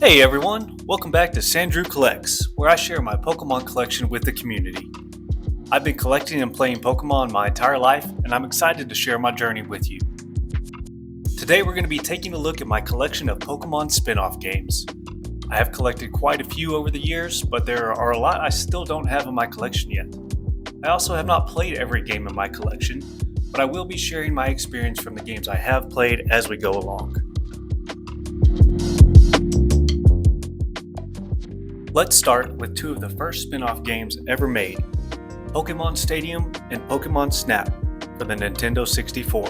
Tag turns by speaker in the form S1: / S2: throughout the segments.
S1: Hey everyone, welcome back to Sandrew Collects, where I share my Pokemon collection with the community. I've been collecting and playing Pokemon my entire life, and I'm excited to share my journey with you. Today we're going to be taking a look at my collection of Pokemon spin-off games. I have collected quite a few over the years, but there are a lot I still don't have in my collection yet. I also have not played every game in my collection, but I will be sharing my experience from the games I have played as we go along. Let's start with two of the first spin-off games ever made, Pokemon Stadium and Pokemon Snap for the Nintendo 64.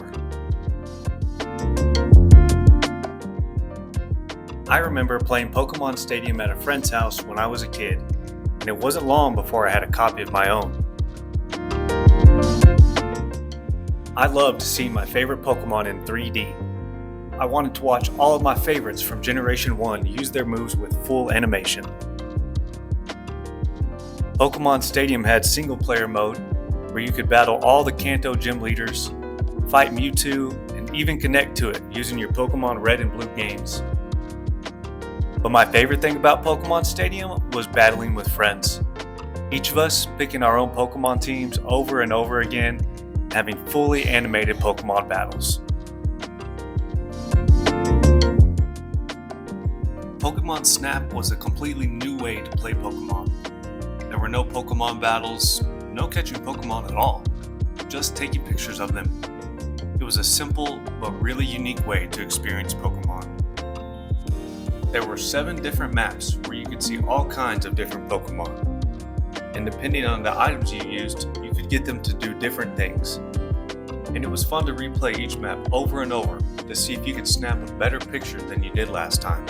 S1: I remember playing Pokemon Stadium at a friend's house when I was a kid, and it wasn't long before I had a copy of my own. I loved seeing my favorite Pokemon in 3D. I wanted to watch all of my favorites from Generation 1 use their moves with full animation. Pokemon Stadium had single-player mode, where you could battle all the Kanto gym leaders, fight Mewtwo, and even connect to it using your Pokemon Red and Blue games. But my favorite thing about Pokemon Stadium was battling with friends. Each of us picking our own Pokemon teams over and over again, having fully animated Pokemon battles. Pokemon Snap was a completely new way to play Pokemon. There were no Pokemon battles, no catching Pokemon at all, just taking pictures of them. It was a simple but really unique way to experience Pokemon. There were 7 different maps where you could see all kinds of different Pokemon. And depending on the items you used, you could get them to do different things. And it was fun to replay each map over and over to see if you could snap a better picture than you did last time.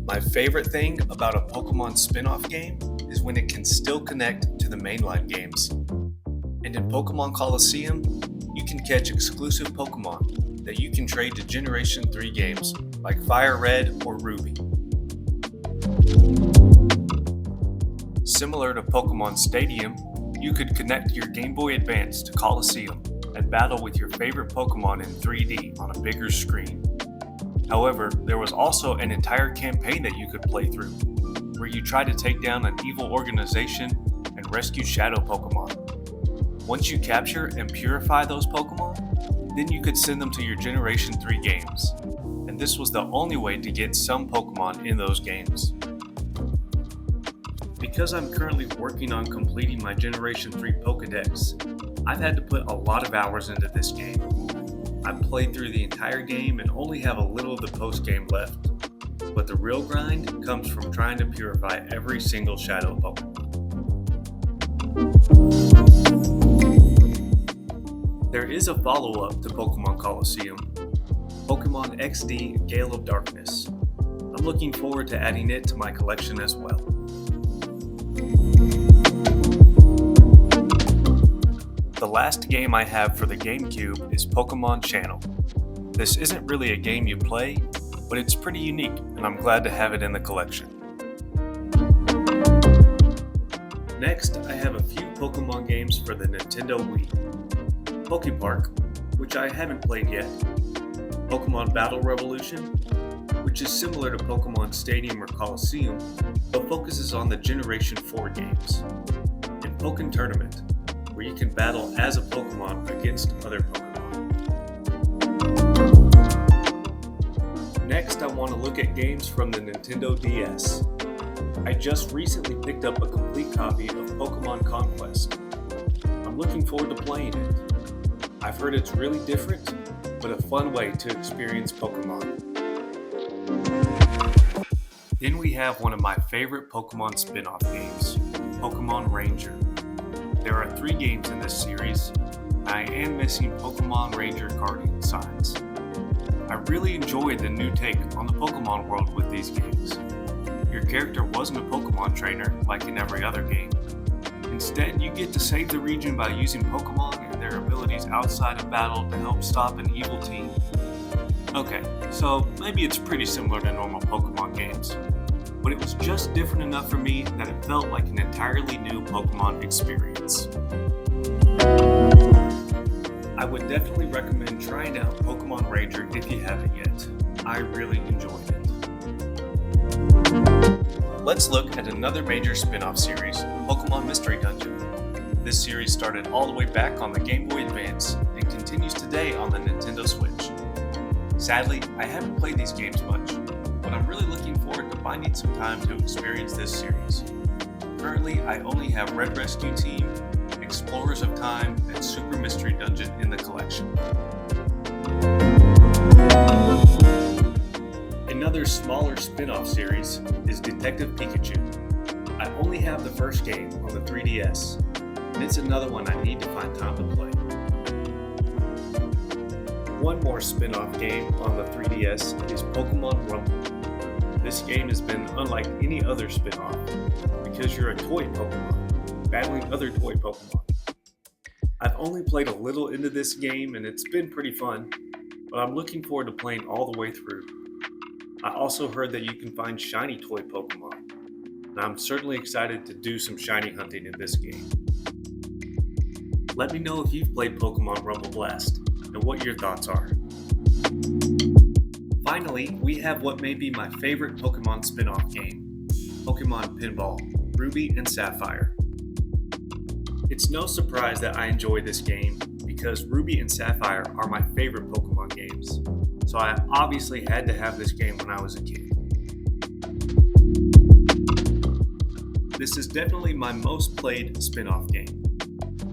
S1: My favorite thing about a Pokemon spin-off game is when it can still connect to the mainline games. And in Pokemon Colosseum, you can catch exclusive Pokemon that you can trade to Generation 3 games like Fire Red or Ruby. Similar to Pokemon Stadium, you could connect your Game Boy Advance to Colosseum and battle with your favorite Pokemon in 3D on a bigger screen. However, there was also an entire campaign that you could play through, where you try to take down an evil organization and rescue shadow Pokemon. Once you capture and purify those Pokemon, then you could send them to your Generation 3 games, and this was the only way to get some Pokemon in those games. Because I'm currently working on completing my Generation 3 Pokédex, I've had to put a lot of hours into this game. I've played through the entire game and only have a little of the post-game left, but the real grind comes from trying to purify every single shadow Pokemon. There is a follow-up to Pokemon Colosseum, Pokemon XD Gale of Darkness. I'm looking forward to adding it to my collection as well. The last game I have for the GameCube is Pokemon Channel. This isn't really a game you play, but it's pretty unique, and I'm glad to have it in the collection. Next, I have a few Pokemon games for the Nintendo Wii. Poképark, which I haven't played yet. Pokemon Battle Revolution, which is similar to Pokemon Stadium or Colosseum, but focuses on the Generation 4 games. And Pokken Tournament, where you can battle as a Pokemon against other Pokemon. Next, I want to look at games from the Nintendo DS. I just recently picked up a complete copy of Pokemon Conquest. I'm looking forward to playing it. I've heard it's really different, but a fun way to experience Pokemon. Then we have one of my favorite Pokemon spin-off games, Pokemon Ranger. There are 3 games in this series, and I am missing Pokemon Ranger Guardian signs. I really enjoyed the new take on the Pokemon world with these games. Your character wasn't a Pokemon trainer like in every other game. Instead, you get to save the region by using Pokemon and their abilities outside of battle to help stop an evil team. Okay, so maybe it's pretty similar to normal Pokemon games. but it was just different enough for me that it felt like an entirely new Pokemon experience. I would definitely recommend trying out Pokemon Ranger if you haven't yet. I really enjoyed it. Let's look at another major spin-off series, Pokemon Mystery Dungeon. This series started all the way back on the Game Boy Advance and continues today on the Nintendo Switch. Sadly, I haven't played these games much, but I'm really looking forward to finding some time to experience this series. Currently, I only have Red Rescue Team, Explorers of Time, and Super Mystery Dungeon in the collection. Another smaller spin-off series is Detective Pikachu. I only have the first game on the 3DS, and it's another one I need to find time to play. One more spin-off game on the 3DS is Pokemon Rumble. This game has been unlike any other spin-off because you're a toy Pokemon, battling other toy Pokemon. I've only played a little into this game and it's been pretty fun, but I'm looking forward to playing all the way through. I also heard that you can find shiny toy Pokemon, and I'm certainly excited to do some shiny hunting in this game. Let me know if you've played Pokemon Rumble Blast and what your thoughts are. Finally, we have what may be my favorite Pokemon spin-off game, Pokemon Pinball, Ruby and Sapphire. It's no surprise that I enjoy this game because Ruby and Sapphire are my favorite Pokemon games, so I obviously had to have this game when I was a kid. This is definitely my most played spin-off game.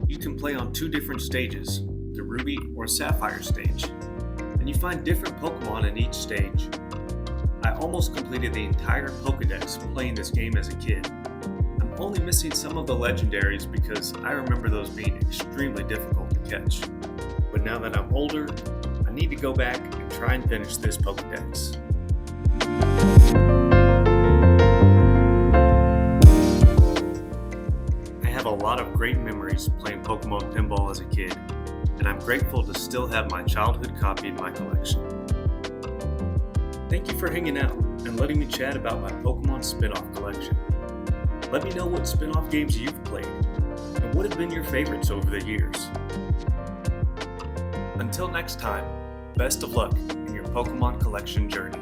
S1: You can play on two different stages, the Ruby or Sapphire stage, and you find different Pokemon in each stage. I almost completed the entire Pokédex playing this game as a kid. I'm only missing some of the legendaries because I remember those being extremely difficult to catch. But now that I'm older, I need to go back and try and finish this Pokédex. I have a lot of great memories playing Pokemon Pinball as a kid, and I'm grateful to still have my childhood copy in my collection. Thank you for hanging out and letting me chat about my Pokemon spin-off collection. Let me know what spin-off games you've played, and what have been your favorites over the years. Until next time, best of luck in your Pokemon collection journey.